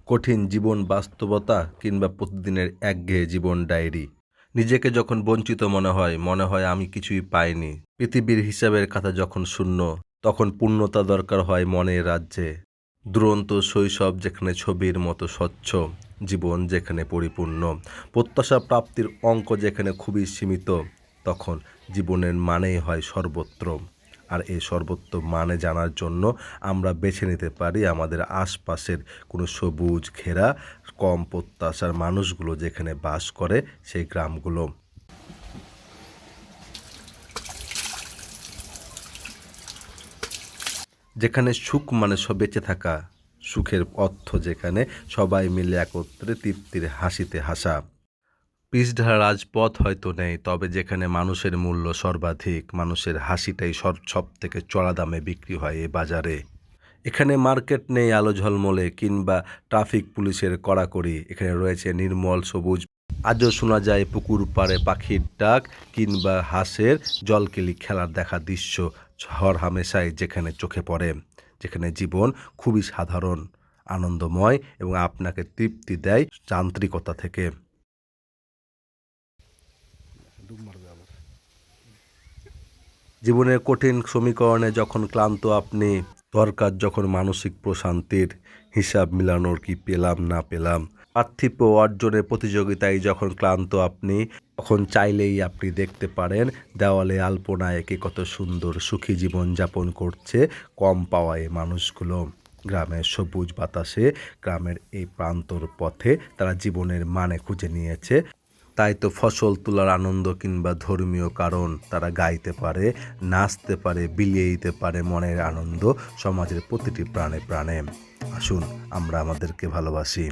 কঠিন জীবন বাস্তবতা কিংবা প্রতিদিনের একঘেয়ে জীবন ডায়েরি। নিজেকে যখন বঞ্চিত মনে হয় আমি কিছুই পাইনি। পৃথিবীর হিসাবের খাতা যখন শূন্য, তখন পূর্ণতা দরকার হয় মনের রাজ্যে। দুরন্ত শৈশব যেখানে ছবির মতো স্বচ্ছ, জীবন যেখানে পরিপূর্ণ, প্রত্যাশা প্রাপ্তির অঙ্ক যেখানে খুবই সীমিত, তখন জীবনের মানেই হয় সর্বত্র। আর এই সর্বত্র মানে জানার জন্য আমরা বেছে নিতে পারি আমাদের আশপাশের কোনো সবুজ ঘেরা কম প্রত্যাশার মানুষগুলো যেখানে বাস করে সেই গ্রামগুলো। যেখানে সুখ মানে বেঁচে থাকা, সুখের অর্থ যেখানে সবাই মিলে একত্রে তৃপ্তির হাসিতে হাসা। পিচঢালা রাজপথ হয়তো নেই, তবে যেখানে মানুষের মূল্য সর্বাধিক, মানুষের হাসিটাই সব থেকে চড়া দামে বিক্রি হয় এ বাজারে। এখানে মার্কেট নেই আলো ঝলমলে কিংবা ট্রাফিক পুলিশের কড়াকড়ি, এখানে রয়েছে নির্মল সবুজ। আজও শোনা যায় পুকুর পাড়ে পাখির ডাক কিংবা হাঁসের জলকেলি খেলার দেখা দৃশ্য হর হামেশাই যেখানে চোখে পড়ে। যেখানে জীবন খুবই সাধারণ, আনন্দময় এবং আপনাকে তৃপ্তি দেয় যান্ত্রিকতা থেকে। জীবনের কঠিন সমীকরণে যখন ক্লান্ত আপনি, দরকার যখন মানসিক প্রশান্তির, হিসাব মিলানোর কি পেলাম না পেলাম, পার্থিব অর্জনের প্রতিযোগিতায় যখন ক্লান্ত আপনি, তখন চাইলেই আপনি দেখতে পারেন দেওয়ালে আলপনা এঁকে কত সুন্দর সুখী জীবন যাপন করছে কম পাওয়ায় মানুষগুলো। গ্রামের সবুজ বাতাসে, গ্রামের এই প্রান্তর পথে তারা জীবনের মানে খুঁজে নিয়েছে। তাই তো ফসল তোলার আনন্দ কিংবা ধর্মীয় কারণ তারা গাইতে পারে, নাচতে পারে, বিলিয়ে দিতে পারে মনের আনন্দ সমাজের প্রতিটি প্রাণে প্রাণে। আসুন আমরা আমাদেরকে ভালোবাসি।